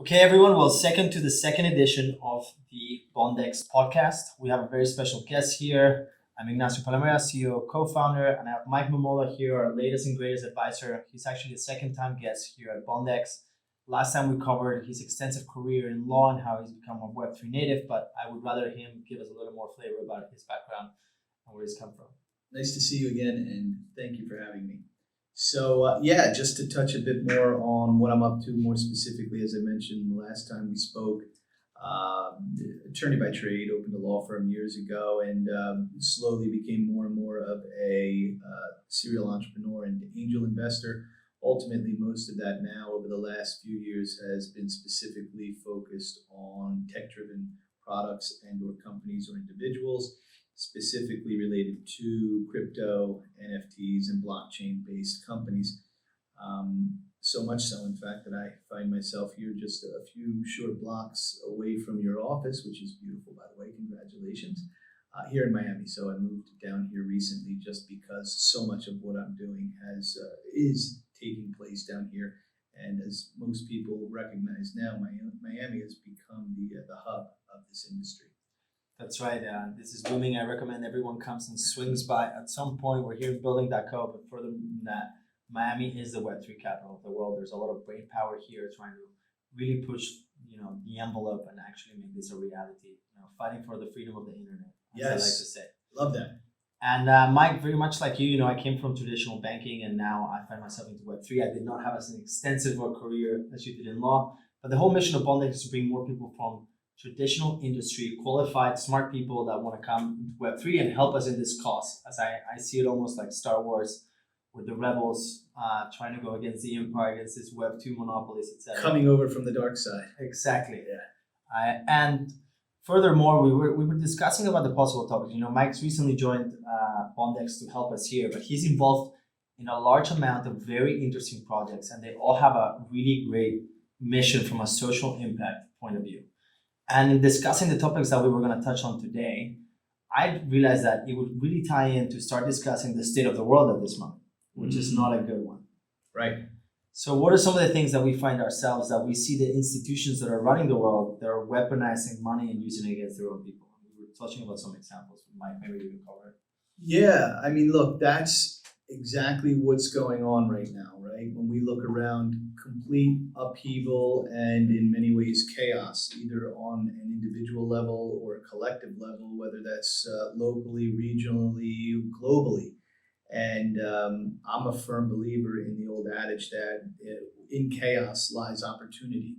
Okay, everyone. Well, second to the second edition of the Bondex podcast. We have a very special guest here. I'm Ignacio Palamera, CEO, co-founder, and I have Mike Mumola here, our latest and greatest advisor. He's actually a second-time guest here at Bondex. Last time we covered his extensive career in law and how he's become a Web3 native, but I would rather him give us a little more flavor about his background and where he's come from. Nice to see you again, and thank you for having me. So, just to touch a bit more on what I'm up to, more specifically, as I mentioned the last time we spoke, attorney by trade, opened a law firm years ago, and slowly became more and more of a serial entrepreneur and angel investor. Ultimately, most of that now over the last few years has been specifically focused on tech-driven products and or companies or individuals, specifically related to crypto, NFTs, and blockchain-based companies. So much so, in fact, that I find myself here just a few short blocks away from your office, which is beautiful, by the way. Congratulations. Here in Miami. So I moved down here recently just because so much of what I'm doing is taking place down here. And as most people recognize now, Miami has become the hub of this industry. That's right. This is booming. I recommend everyone comes and swings by at some point. We're here in Building.co, but further than that, Miami is the Web3 capital of the world. There's a lot of brain power here trying to really push, the envelope and actually make this a reality. Fighting for the freedom of the internet, as I like to Yes, say. love that. And Mike, very much like you, I came from traditional banking and now I find myself into Web3. I did not have as an extensive a career as you did in law, but the whole mission of Bondex is to bring more people from traditional industry, qualified, smart people that want to come into Web3 and help us in this cause. As I see it almost like Star Wars with the rebels trying to go against the Empire, against this Web2 monopolies, etc. Coming over from the dark side. Exactly. Yeah. And furthermore, we were discussing about the possible topics. Mike's recently joined Bondex to help us here, but he's involved in a large amount of very interesting projects, and they all have a really great mission from a social impact point of view. And in discussing the topics that we were going to touch on today, I realized that it would really tie in to start discussing the state of the world at this moment, which is not a good one. Right. So what are some of the things that we find ourselves that we see the institutions that are running the world that are weaponizing money and using it against their own people? We were touching about some examples. Mike, maybe you can cover it. Yeah, I mean, look, that's exactly what's going on right now, right? When we look around, complete upheaval and in many ways chaos, either on an individual level or a collective level, whether that's locally, regionally, globally. And I'm a firm believer in the old adage that in chaos lies opportunity.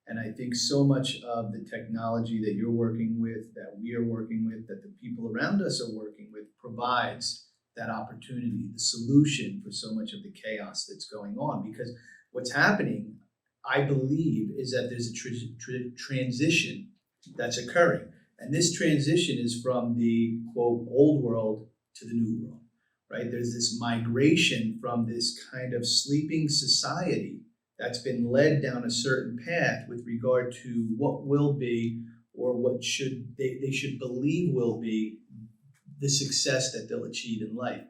And I think so much of the technology that you're working with, that we are working with, that the people around us are working with provides that opportunity, the solution for so much of the chaos that's going on. Because what's happening, I believe, is that there's a transition that's occurring. And this transition is from the, quote, old world to the new world, right? There's this migration from this kind of sleeping society that's been led down a certain path with regard to what will be or what should they should believe will be the success that they'll achieve in life.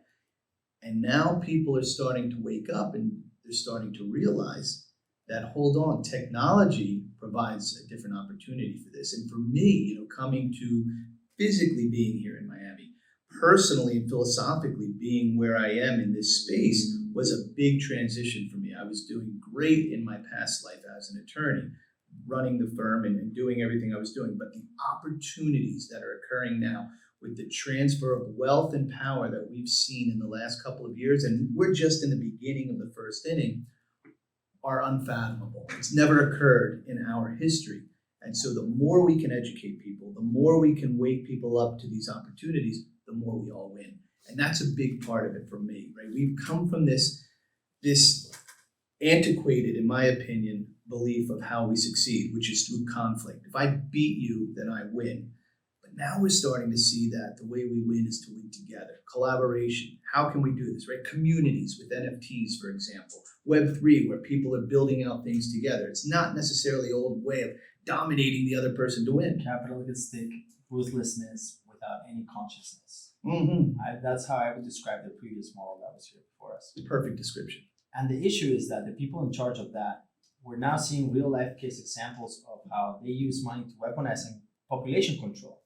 And now people are starting to wake up and they're starting to realize that, hold on, technology provides a different opportunity for this. And for me, coming to physically being here in Miami, personally and philosophically being where I am in this space was a big transition for me. I was doing great in my past life as an attorney, running the firm and doing everything I was doing. But the opportunities that are occurring now with the transfer of wealth and power that we've seen in the last couple of years, and we're just in the beginning of the first inning, are unfathomable. It's never occurred in our history. And so the more we can educate people, the more we can wake people up to these opportunities, the more we all win. And that's a big part of it for me, right? We've come from this antiquated, in my opinion, belief of how we succeed, which is through conflict. If I beat you, then I win. But now we're starting to see that the way we win is to win together. Collaboration. How can we do this, right? Communities with NFTs, for example. Web3, where people are building out things together. It's not necessarily the old way of dominating the other person to win. Capitalistic ruthlessness without any consciousness. Mm-hmm. That's how I would describe the previous model that was here before us. Perfect description. And the issue is that the people in charge of that we're now seeing real life case examples of how they use money to weaponize and population control.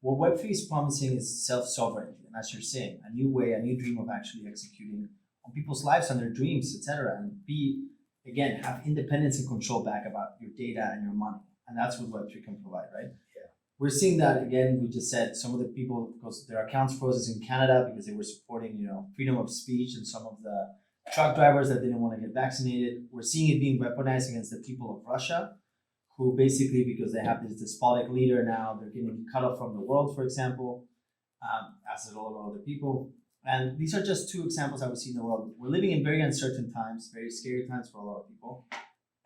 What Web3 is promising is self sovereignty, and as you're saying, a new way, a new dream of actually executing on people's lives and their dreams, etc., and be again have independence and control back about your data and your money, and that's what Web3 can provide, right? We're seeing that again. We just said some of the people, because their accounts froze in Canada because they were supporting, freedom of speech, and some of the truck drivers that didn't want to get vaccinated. We're seeing it being weaponized against the people of Russia, who basically, because they have this despotic leader now, they're getting cut off from the world, for example, as did all of other people. And these are just two examples that we see in the world. We're living in very uncertain times, very scary times for a lot of people,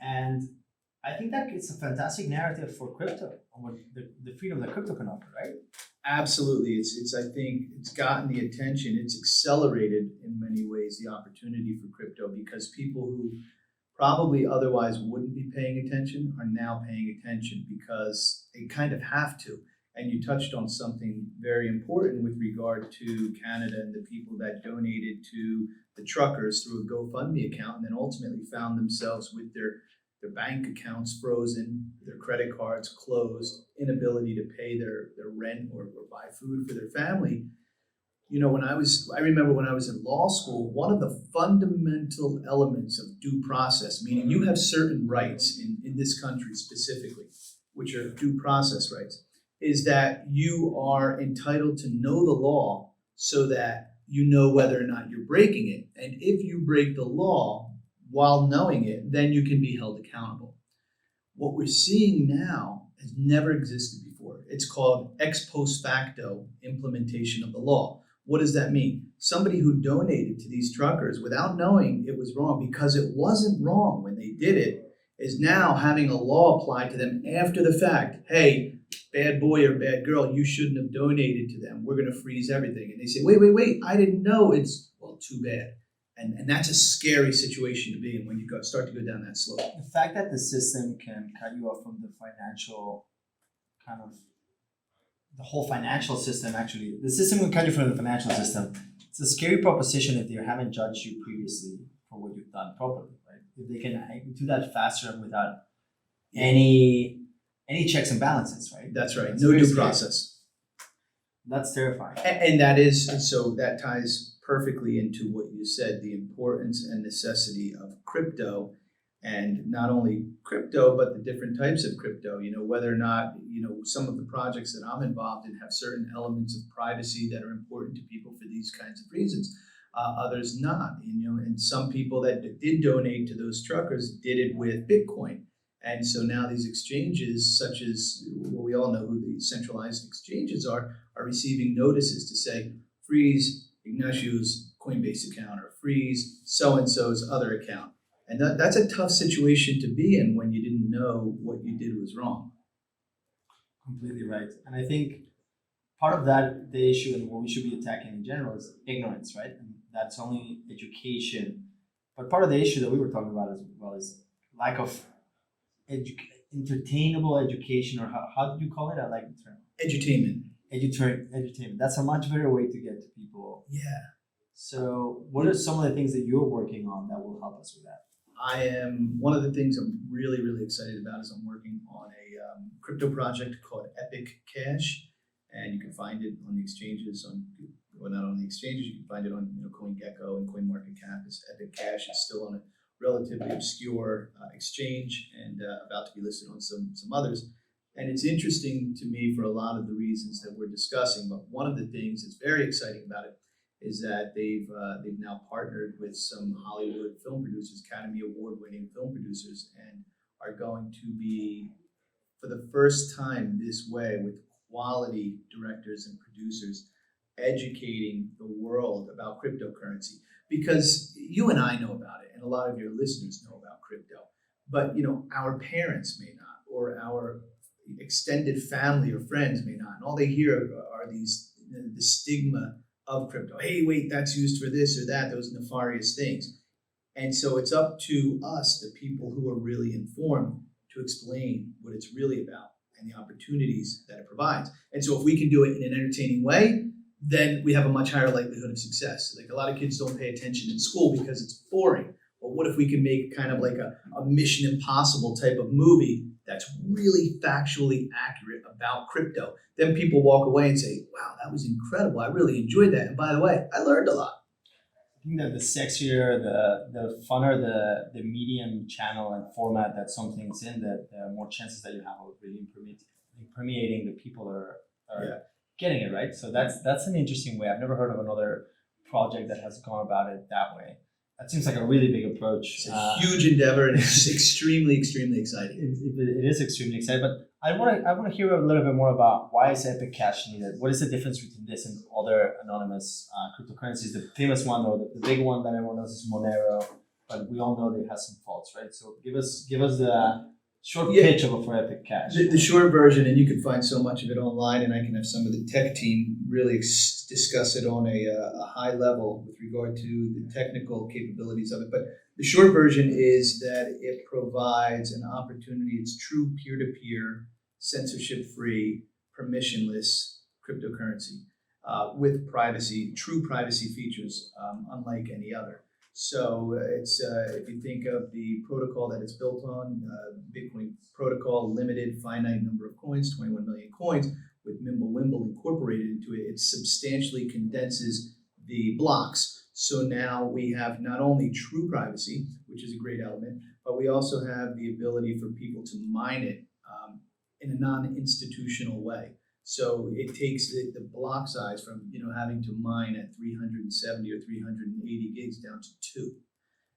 and I think that it's a fantastic narrative for crypto and what the freedom that crypto can offer, right? Absolutely. I think it's gotten the attention. It's accelerated in many ways the opportunity for crypto, because people who probably otherwise wouldn't be paying attention are now paying attention because they kind of have to. And you touched on something very important with regard to Canada and the people that donated to the truckers through a GoFundMe account, and then ultimately found themselves with their bank accounts frozen, their credit cards closed, inability to pay their rent or buy food for their family. I remember when I was in law school, one of the fundamental elements of due process, meaning you have certain rights in this country specifically, which are due process rights, is that you are entitled to know the law so that you know whether or not you're breaking it. And if you break the law while knowing it, then you can be held accountable. What we're seeing now has never existed before. It's called ex post facto implementation of the law. What does that mean? Somebody who donated to these truckers without knowing it was wrong, because it wasn't wrong when they did it, is now having a law applied to them after the fact. Hey, bad boy or bad girl, you shouldn't have donated to them. We're going to freeze everything. And they say, wait, I didn't know. Well, too bad. And that's a scary situation to be in when you start to go down that slope. The fact that the system can cut you off from the financial the whole financial system, actually, the system can cut you from the financial system. It's a scary proposition if they haven't judged you previously for what you've done properly, right? If they can do that faster and without any checks and balances, right? That's right. No due process. That's terrifying. And so that ties perfectly into what you said, the importance and necessity of crypto, and not only crypto, but the different types of crypto, whether or not, some of the projects that I'm involved in have certain elements of privacy that are important to people for these kinds of reasons. Others not, and some people that did donate to those truckers did it with Bitcoin. And so now these exchanges, such as, well, we all know who the centralized exchanges are receiving notices to say, freeze Ignacio's Coinbase account or freeze so-and-so's other account. And that's a tough situation to be in when you didn't know what you did was wrong. Completely right. And I think part of that, the issue and what we should be attacking in general is ignorance, right? And that's only education. But part of the issue that we were talking about as well is lack of entertainable education, or how did you call it? I like the term. Edutainment. Edutainment. That's a much better way to get to people. Yeah. So what are some of the things that you're working on that will help us with that? One of the things I'm really, really excited about is I'm working on a crypto project called Epic Cash, and you can find it on the exchanges. Not on the exchanges, you can find it on CoinGecko and CoinMarketCap. Epic Cash is still on a relatively obscure exchange and about to be listed on some others. And it's interesting to me for a lot of the reasons that we're discussing. But one of the things that's very exciting about it is that they've now partnered with some Hollywood film producers, Academy Award-winning film producers, and are going to be, for the first time this way, with quality directors and producers, educating the world about cryptocurrency. Because you and I know about it, and a lot of your listeners know about crypto, but our parents may not, or our extended family or friends may not, and all they hear are the stigma of crypto. Hey, wait, that's used for this or that, those nefarious things. And so it's up to us, the people who are really informed, to explain what it's really about and the opportunities that it provides. And so if we can do it in an entertaining way, then we have a much higher likelihood of success. Like, a lot of kids don't pay attention in school because it's boring. But what if we can make kind of like a Mission Impossible type of movie that's really factually accurate about crypto? Then people walk away and say, wow, that was incredible. I really enjoyed that. And by the way, I learned a lot. I think that the sexier, the funner, the medium channel and format that something's in, that the more chances that you have of really permeating the people are getting it right. So that's an interesting way. I've never heard of another project that has gone about it that way. That seems like a really big approach. It's a huge endeavor, and it's extremely exciting. It is extremely exciting, but I want to hear a little bit more about why is Epic Cash needed. What is the difference between this and other anonymous cryptocurrencies? The famous one, or the big one that everyone knows, is Monero, but we all know that it has some faults, right? So give us the short pitch of for Epic Cash. The short version, and you can find so much of it online, and I can have some of the tech team really discuss it on a high level with regard to the technical capabilities of it. But the short version is that it provides an opportunity. It's true peer-to-peer, censorship-free, permissionless cryptocurrency with true privacy features, unlike any other. So it's if you think of the protocol that it's built on, Bitcoin protocol, limited finite number of coins, 21 million coins, with Mimblewimble incorporated into it, it substantially condenses the blocks. So now we have not only true privacy, which is a great element, but we also have the ability for people to mine it in a non-institutional way. So it takes the block size from having to mine at 370 or 380 gigs down to 2.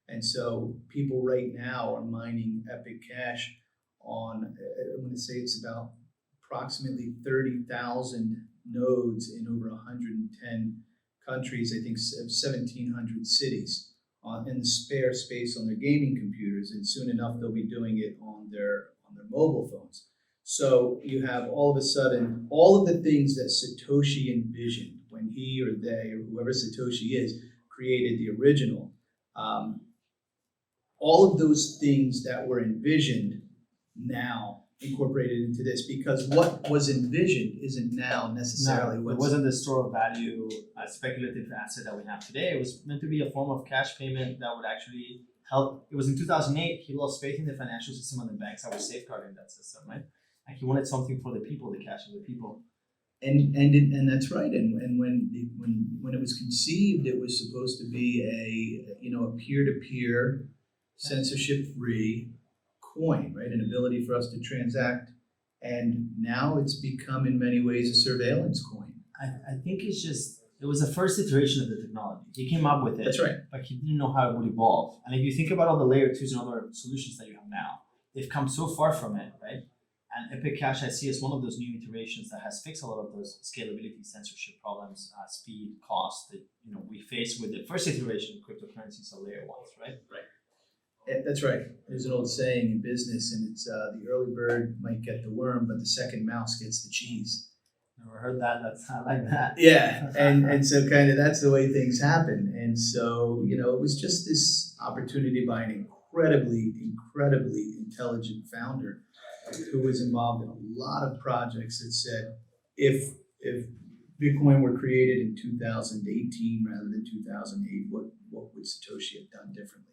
And so people right now are mining Epic Cash on, I'm going to say it's about approximately 30,000 nodes in over 110 countries, I think 1,700 cities in the spare space on their gaming computers, and soon enough they'll be doing it on their mobile phones. So you have all of a sudden all of the things that Satoshi envisioned when he or they or whoever Satoshi is created the original. All of those things that were envisioned now incorporated into this, because what was envisioned isn't now necessarily it wasn't the store of value speculative asset that we have today. It was meant to be a form of cash payment that would actually help. It was in 2008 he lost faith in the financial system and the banks that were safeguarding that system, right? Like he wanted something for the people, the cash of the people. And that's right. And when it was conceived, it was supposed to be a peer-to-peer, censorship-free coin, right? An ability for us to transact. And now it's become in many ways a surveillance coin. I think it was the first iteration of the technology. He came up with it. That's right. But he didn't know how it would evolve. And if you think about all the layer 2s and other solutions that you have now, they've come so far from it, right? And Epic Cash I see as one of those new iterations that has fixed a lot of those scalability, censorship problems, speed, cost that we face with the first iteration of cryptocurrencies, so layer 1s, right? Right. That's right. There's an old saying in business, and it's the early bird might get the worm, but the second mouse gets the cheese. Never heard that. I like that. Yeah, and so kind of that's the way things happen. And so it was just this opportunity by an incredibly intelligent founder who was involved in a lot of projects that said, if Bitcoin were created in 2018 rather than 2008, what would Satoshi have done differently?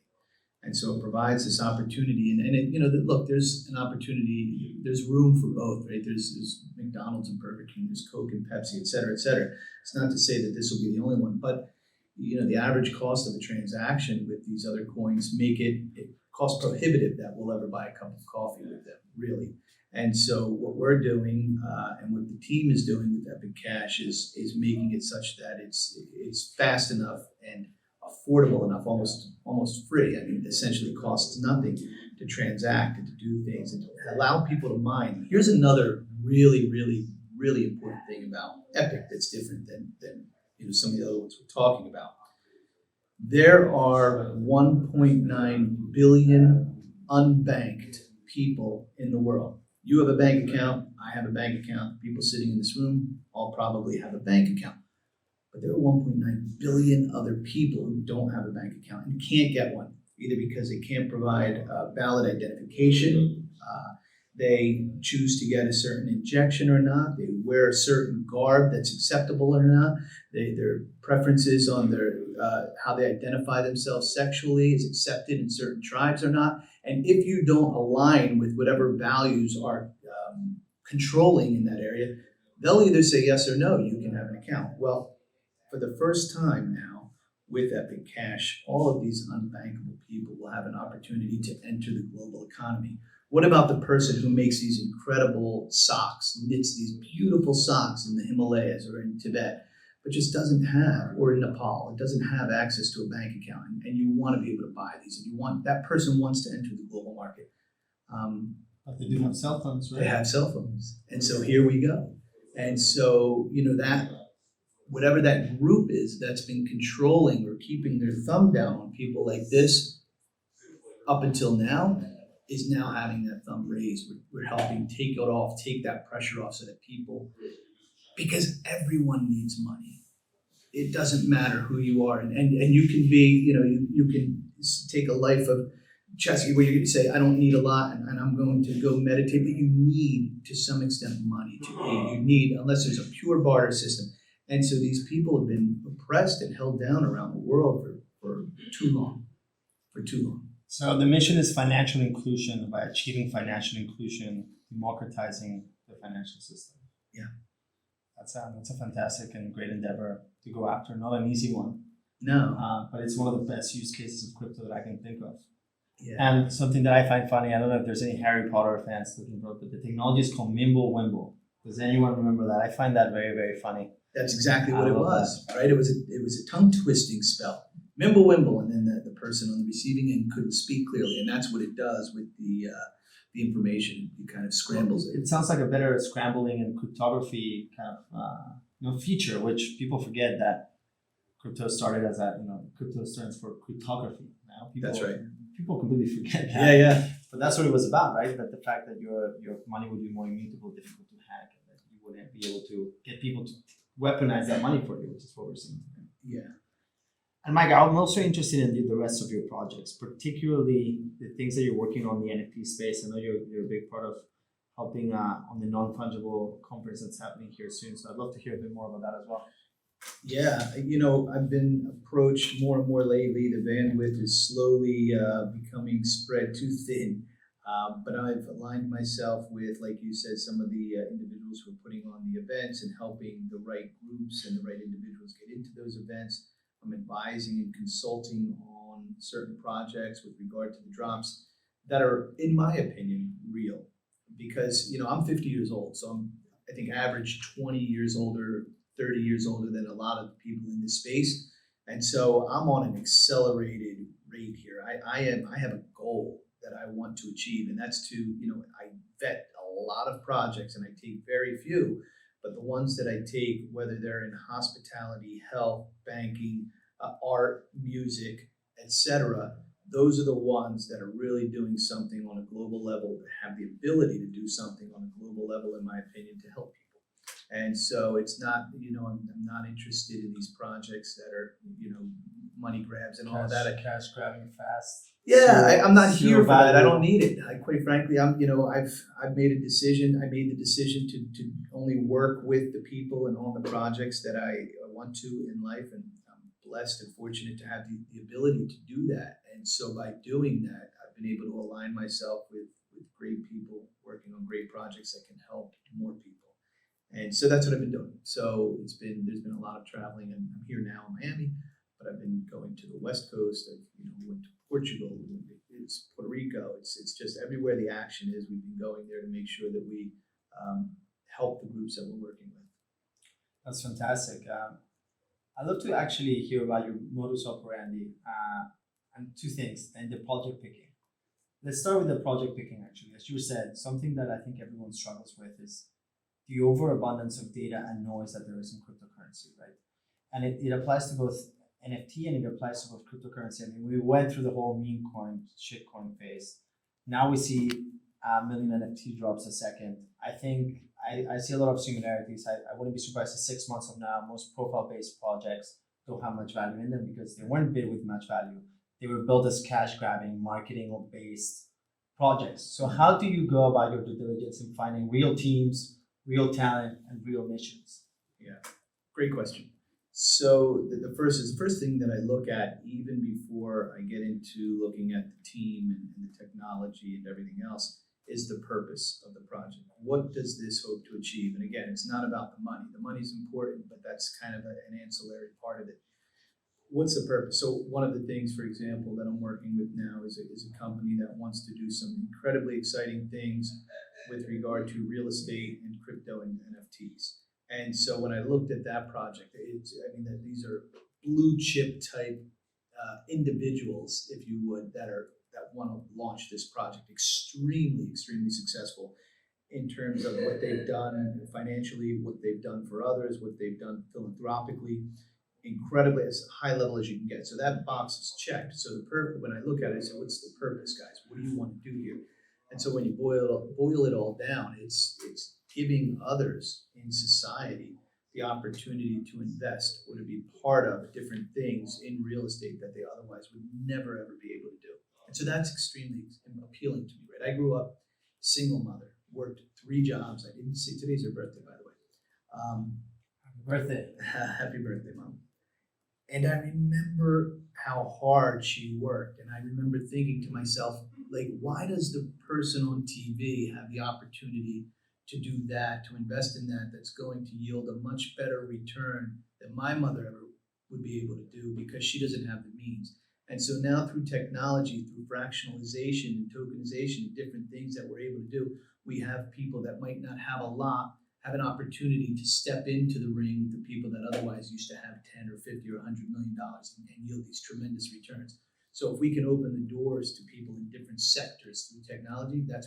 And so it provides this opportunity, and look, there's an opportunity, there's room for both, right? There's McDonald's and Burger King, there's Coke and Pepsi, et cetera, et cetera. It's not to say that this will be the only one, but the average cost of a transaction with these other coins make it cost prohibitive that we'll ever buy a cup of coffee with them, really. And so what we're doing and what the team is doing with Epic Cash is making it such that it's fast enough and affordable enough, almost free. I mean, essentially costs nothing to transact and to do things and to allow people to mine. Here's another really important thing about Epic that's different than some of the other ones we're talking about. There are 1.9 billion unbanked people in the world. You have a bank account, I have a bank account, people sitting in this room all probably have a bank account. But there are 1.9 billion other people who don't have a bank account and can't get one, either because they can't provide valid identification, They choose to get a certain injection or not. They wear a certain garb that's acceptable or not. Their preferences on their how they identify themselves sexually is accepted in certain tribes or not. And if you don't align with whatever values are controlling in that area, they'll either say yes or no. You can have an account. Well, for the first time now, with Epic Cash, all of these unbankable people will have an opportunity to enter the global economy. What about the person who makes these incredible socks, knits these beautiful socks in the Himalayas or in Tibet, but just doesn't have, or in Nepal, it doesn't have access to a bank account, and you want to be able to buy these, and you want that person wants to enter the global market. But they do have cell phones, right? They have cell phones, and so here we go. And so that whatever that group is that's been controlling or keeping their thumb down on people like this up until now is now having that thumb raised. We're helping take it off, take that pressure off so that people, because everyone needs money. It doesn't matter who you are. And you can be, you can take a life of chesky where you're going to say, I don't need a lot and I'm going to go meditate, but you need to some extent money to eat. You need, unless there's a pure barter system. And so these people have been oppressed and held down around the world for too long, So the mission is financial inclusion. By achieving financial inclusion, democratizing the financial system. Yeah. That's a fantastic and great endeavor to go after. Not an easy one. No. But it's one of the best use cases of crypto that I can think of. Yeah. And something that I find funny, I don't know if there's any Harry Potter fans looking for it, but the technology is called Mimblewimble. Does anyone remember that? I find that very, very funny. That's exactly what it was, right? It was a tongue twisting spell. Mimblewimble, and then the person on the receiving end couldn't speak clearly, and that's what it does with the information. It kind of scrambles it. It sounds like a better scrambling and cryptography kind of feature, which people forget that crypto started as crypto stands for cryptography. Now That's right. People completely forget that. Yeah. But that's what it was about, right? That the fact that your money would be more immutable, difficult to hack, and that you wouldn't be able to get people to weaponize that money for you, which is what we're seeing. Yeah. And Mike, I'm also interested in the rest of your projects, particularly the things that you're working on in the NFT space. I know you're a big part of helping on the non-fungible conference that's happening here soon. So I'd love to hear a bit more about that as well. Yeah, I've been approached more and more lately. The bandwidth is slowly becoming spread too thin. But I've aligned myself with, like you said, some of the individuals who are putting on the events and helping the right groups and the right individuals get into those events. I'm advising and consulting on certain projects with regard to the drops that are, in my opinion, real. Because, I'm 50 years old, so I'm, I think, average 20 years older, 30 years older than a lot of people in this space. And so I'm on an accelerated rate here. I have a goal that I want to achieve, and that's to, I vet a lot of projects and I take very few, but the ones that I take, whether they're in hospitality, health, banking, art, music, etc., those are the ones that are really doing something on a global level, that have the ability to do something on a global level, in my opinion, to help people. And so it's not, I'm not interested in these projects that are, money grabs and all of that. Cash grabbing fast. Yeah, I'm not here for that. I don't need it. Quite frankly, I've made a decision. I made the decision to only work with the people and on the projects that I want to in life, and I'm blessed and fortunate to have the ability to do that. And so by doing that, I've been able to align myself with great people working on great projects that can help more people. And so that's what I've been doing. So there's been a lot of traveling, and I'm here now in Miami, but I've been going to the West Coast. I went to Portugal, it's Puerto Rico. It's just everywhere the action is. We've been going there to make sure that we help the groups that we're working with. That's fantastic. I'd love to actually hear about your modus operandi and two things, and the project picking. Let's start with the project picking, actually. As you said, something that I think everyone struggles with is the overabundance of data and noise that there is in cryptocurrency, right? And it applies to both NFT and it applies to both cryptocurrency. I mean, we went through the whole meme coin, shitcoin phase. Now we see a million NFT drops a second. I think I see a lot of similarities. I wouldn't be surprised if 6 months from now, most profile-based projects don't have much value in them because they weren't built with much value. They were built as cash grabbing, marketing-based projects. So how do you go about your due diligence in finding real teams, real talent, and real missions? Yeah, great question. So the first thing that I look at even before I get into looking at the team and the technology and everything else is the purpose of the project. What does this hope to achieve? And again, it's not about the money. The money's important, but that's kind of an ancillary part of it. What's the purpose? So one of the things, for example, that I'm working with now is a company that wants to do some incredibly exciting things with regard to real estate and crypto and NFTs. And so when I looked at that project, these are blue chip type individuals, if you would, that want to launch this project. Extremely successful in terms of what they've done financially, what they've done for others, what they've done philanthropically. Incredibly as high level as you can get. So that box is checked. So when I look at it, I say, what's the purpose, guys? What do you want to do here? And so when you boil it all down, it's giving others in society the opportunity to invest or to be part of different things in real estate that they otherwise would never ever be able to do. And so that's extremely appealing to me, right? I grew up single mother, worked 3 jobs. I didn't see today's her birthday, by the way. Happy birthday. Happy birthday, Mom. And I remember how hard she worked. And I remember thinking to myself, like, why does the person on TV have the opportunity to do that, to invest in that, that's going to yield a much better return than my mother ever would be able to do because she doesn't have the means? And so now through technology, through fractionalization and tokenization and different things that we're able to do, we have people that might not have a lot have an opportunity to step into the ring with the people that otherwise used to have 10 or 50 or $100 million and yield these tremendous returns. So if we can open the doors to people in different sectors through technology, that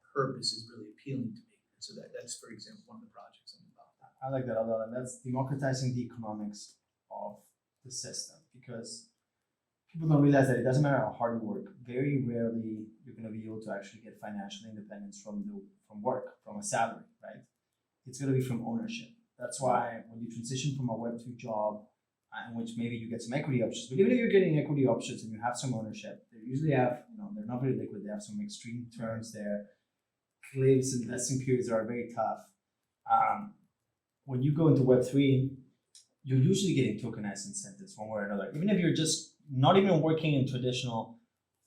purpose is really appealing to me. So that's, for example, one of the projects I'm about. I like that a lot, and that's democratizing the economics of the system, because people don't realize that it doesn't matter how hard you work. Very rarely you're going to be able to actually get financial independence from work, from a salary, right? It's going to be from ownership. That's why when you transition from a Web2 job, in which maybe you get some equity options, but even if you're getting equity options and you have some ownership, they usually have, they're not very liquid. They have some extreme terms there. Cliffs and vesting periods are very tough. When you go into Web3, you're usually getting tokenized incentives one way or another. Even if you're just not even working in traditional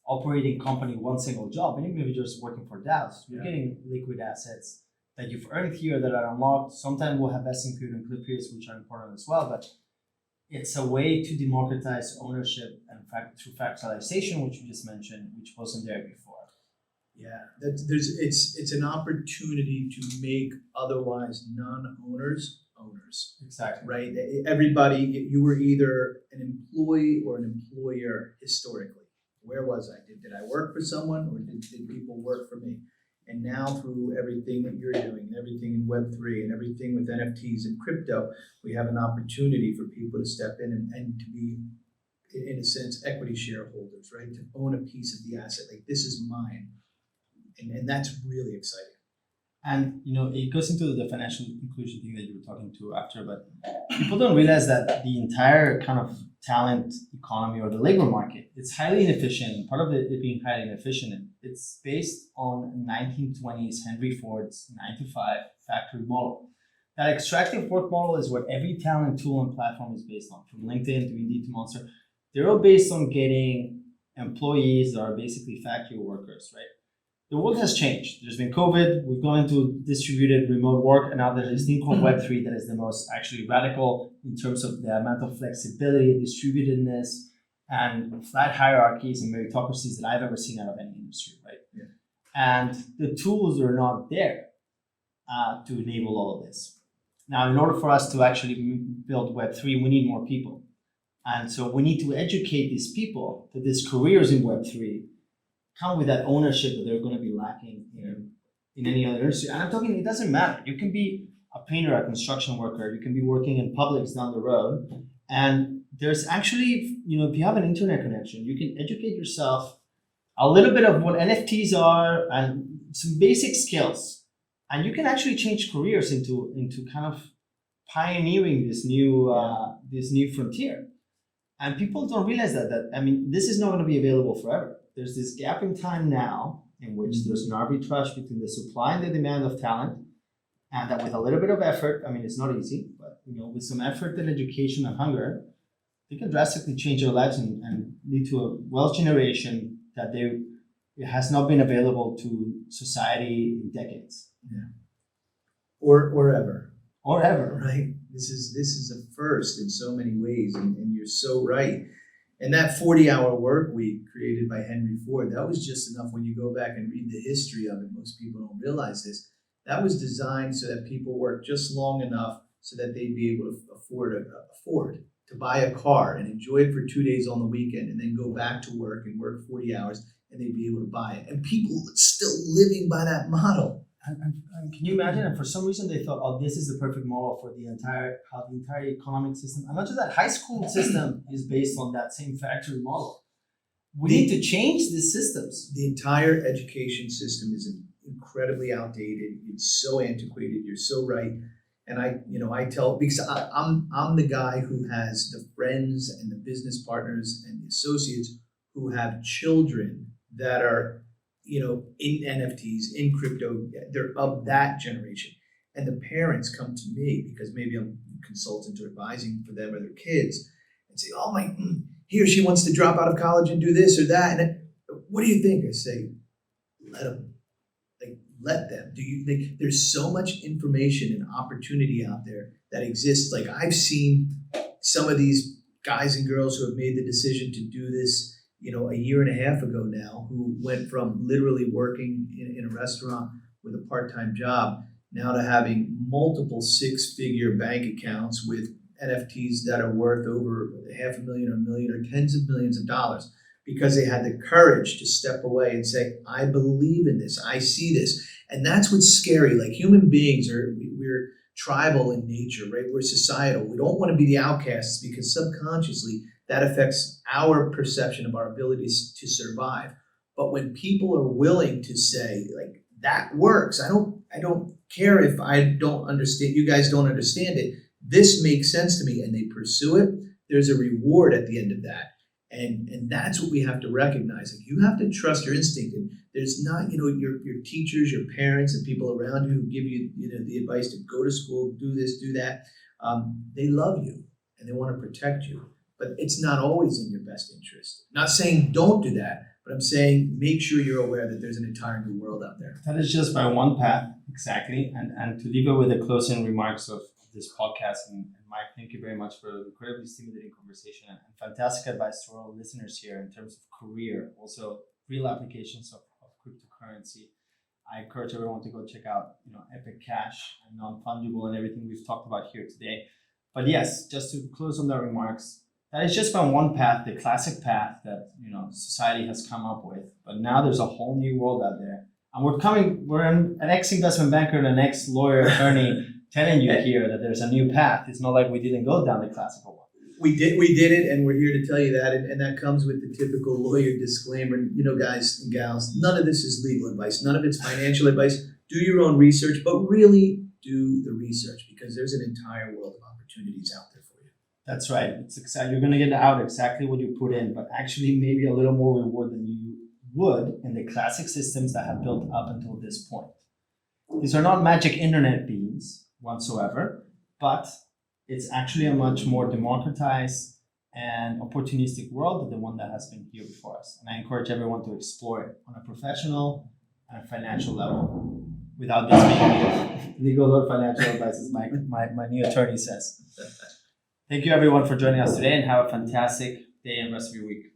operating company, one single job, and even if you're just working for DAOs, you're getting liquid assets that you've earned here that are unlocked. Sometimes we'll have vesting period and cliff periods, which are important as well, but it's a way to democratize ownership and through fractalization, which you just mentioned, which wasn't there before. Yeah, it's an opportunity to make otherwise non-owners owners. Exactly. Right? Everybody, you were either an employee or an employer historically. Where was I? Did I work for someone, or did people work for me? And now through everything that you're doing, and everything in Web3 and everything with NFTs and crypto, we have an opportunity for people to step in and to be, in a sense, equity shareholders, right? To own a piece of the asset. Like, this is mine. And that's really exciting. And it goes into the financial inclusion thing that you were talking to after, but people don't realize that the entire kind of talent economy or the labor market, it's highly inefficient. Part of it being highly inefficient, it's based on 1920s Henry Ford's 9-to-5 factory model. That extractive work model is what every talent tool and platform is based on, from LinkedIn to Indeed to Monster. They're all based on getting employees that are basically factory workers, right? The world has changed. There's been COVID, we've gone into distributed remote work, and now there's this thing called Web3 that is the most actually radical in terms of the amount of flexibility, distributedness, and flat hierarchies and meritocracies that I've ever seen out of any industry, right? Yeah. And the tools are not there to enable all of this. Now, in order for us to actually build Web3, we need more people. And so we need to educate these people that these careers in Web3 come with that ownership that they're going to be lacking in any other industry. And I'm talking, it doesn't matter. You can be a painter, a construction worker. You can be working in Publix down the road. And there's actually, if you have an internet connection, you can educate yourself a little bit of what NFTs are and some basic skills. And you can actually change careers into kind of pioneering this new frontier. And people don't realize that this is not going to be available forever. There's this gap in time now in which there's an arbitrage between the supply and the demand of talent, and that with a little bit of effort, I mean, it's not easy, but with some effort and education and hunger, they can drastically change their lives and lead to a wealth generation that it has not been available to society in decades. Yeah. Or ever. Or ever. Right? This is a first in so many ways, and you're so right. And that 40-hour work week created by Henry Ford, that was just enough. When you go back and read the history of it, most people don't realize this. That was designed so that people work just long enough so that they'd be able to afford to buy a car and enjoy it for 2 days on the weekend, and then go back to work and work 40 hours, and they'd be able to buy it. And people are still living by that model. And can you imagine? And for some reason, they thought, "Oh, this is the perfect model for how the entire economic system." And not just that, high school system is based on that same factory model. We need to change these systems. The entire education system is incredibly outdated. It's so antiquated. You're so right. And I tell, because I'm the guy who has the friends and the business partners and the associates who have children that are, in NFTs, in crypto. They're of that generation. And the parents come to me because maybe I'm a consultant or advising for them or their kids, and say, "Oh my, he or she wants to drop out of college and do this or that." And what do you think? I say, let them. Let them. There's so much information and opportunity out there that exists. Like, I've seen some of these guys and girls who have made the decision to do this, a year and a half ago now, who went from literally working in a restaurant with a part-time job now to having multiple six-figure bank accounts with NFTs that are worth over $500,000 or $1 million or tens of millions of dollars, because they had the courage to step away and say, "I believe in this. I see this." And that's what's scary. Like, human beings we're tribal in nature, right? We're societal. We don't want to be the outcasts, because subconsciously that affects our perception of our abilities to survive. But when people are willing to say, like, that works, I don't care if I don't understand, you guys don't understand it, this makes sense to me, and they pursue it, there's a reward at the end of that. And that's what we have to recognize. Like, you have to trust your instinct. And there's not, your teachers, your parents, and people around you who give you, the advice to go to school, do this, do that. They love you and they want to protect you, but it's not always in your best interest. Not saying don't do that, but I'm saying make sure you're aware that there's an entire new world out there. That is just by one path, exactly. And to leave it with the closing remarks of this podcast, and Mike, thank you very much for an incredibly stimulating conversation and fantastic advice to our listeners here in terms of career, also real applications of cryptocurrency. I encourage everyone to go check out, Epic Cash and non-fungible and everything we've talked about here today. But yes, just to close on the remarks, that is just by one path, the classic path that society has come up with. But now there's a whole new world out there, and we're an ex-investment banker and an ex-lawyer attorney telling you here that there's a new path. It's not like we didn't go down the classical one. We did it, and we're here to tell you that, and that comes with the typical lawyer disclaimer. Guys and gals, none of this is legal advice. None of it's financial advice. Do your own research, but really do the research, because there's an entire world of opportunities out there for you. That's right. You're going to get out exactly what you put in, but actually maybe a little more reward than you would in the classic systems that have built up until this point. These are not magic internet beans whatsoever, but it's actually a much more democratized and opportunistic world than the one that has been here before us. And I encourage everyone to explore it on a professional and financial level without this being legal or financial advice, as my new attorney says. Thank you everyone for joining us today, and have a fantastic day and rest of your week.